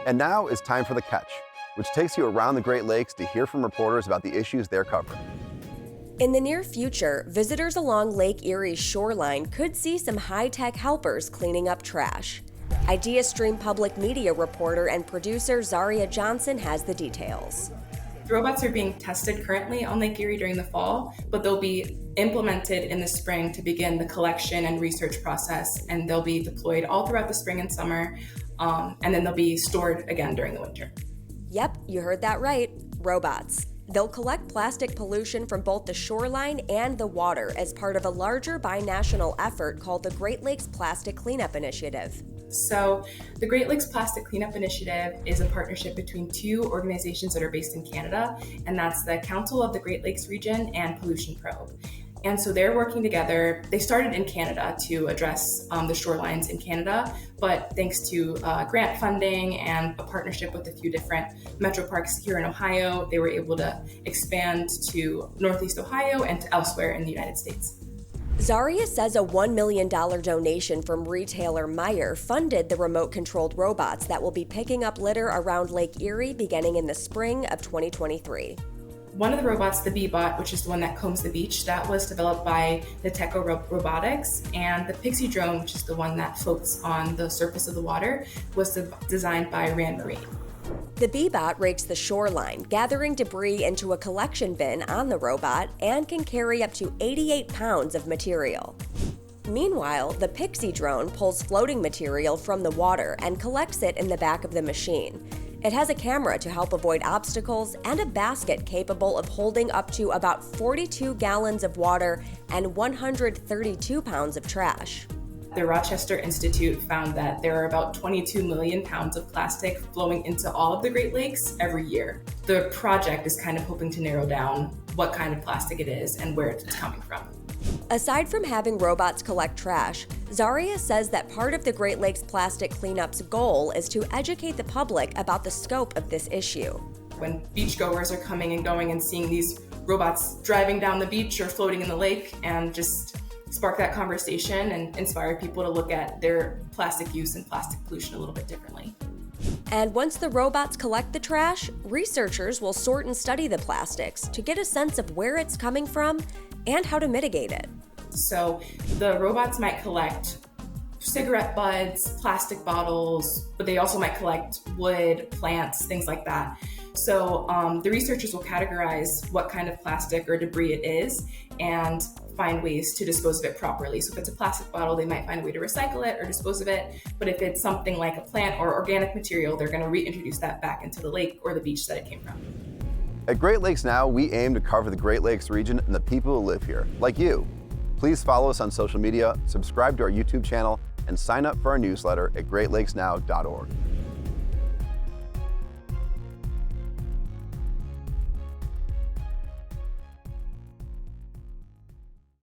And now is time for The Catch, which takes you around the Great Lakes to hear from reporters about the issues they're covering. In the near future, visitors along Lake Erie's shoreline could see some high-tech helpers cleaning up trash. IdeaStream public media reporter and producer Zaria Johnson has the details. The robots are being tested currently on Lake Erie during the fall, but they'll be implemented in the spring to begin the collection and research process, and they'll be deployed all throughout the spring and summer, and then they'll be stored again during the winter. Yep, you heard that right, robots. They'll collect plastic pollution from both the shoreline and the water as part of a larger binational effort called the Great Lakes Plastic Cleanup Initiative. So the Great Lakes Plastic Cleanup Initiative is a partnership between two organizations that are based in Canada, and that's the Council of the Great Lakes Region and Pollution Probe. And so they're working together. They started in Canada to address the shorelines in Canada, but thanks to grant funding and a partnership with a few different metro parks here in Ohio, they were able to expand to Northeast Ohio and to elsewhere in the United States. Zaria says a $1 million donation from retailer Meijer funded the remote-controlled robots that will be picking up litter around Lake Erie beginning in the spring of 2023. One of the robots, the Bee-Bot, which is the one that combs the beach, that was developed by Nateco Robotics, and the Pixie drone, which is the one that floats on the surface of the water, was designed by Rand Marine. The Bee-Bot rakes the shoreline, gathering debris into a collection bin on the robot and can carry up to 88 pounds of material. Meanwhile, the Pixie drone pulls floating material from the water and collects it in the back of the machine. It has a camera to help avoid obstacles and a basket capable of holding up to about 42 gallons of water and 132 pounds of trash. The Rochester Institute found that there are about 22 million pounds of plastic flowing into all of the Great Lakes every year. The project is kind of hoping to narrow down what kind of plastic it is and where it's coming from. Aside from having robots collect trash, Zaria says that part of the Great Lakes Plastic Cleanup's goal is to educate the public about the scope of this issue. When beachgoers are coming and going and seeing these robots driving down the beach or floating in the lake, and just spark that conversation and inspire people to look at their plastic use and plastic pollution a little bit differently. And once the robots collect the trash, researchers will sort and study the plastics to get a sense of where it's coming from and how to mitigate it. So the robots might collect cigarette butts, plastic bottles, but they also might collect wood, plants, things like that. So the researchers will categorize what kind of plastic or debris it is and find ways to dispose of it properly. So if it's a plastic bottle, they might find a way to recycle it or dispose of it. But if it's something like a plant or organic material, they're going to reintroduce that back into the lake or the beach that it came from. At Great Lakes Now, we aim to cover the Great Lakes region and the people who live here, like you. Please follow us on social media, subscribe to our YouTube channel, and sign up for our newsletter at greatlakesnow.org.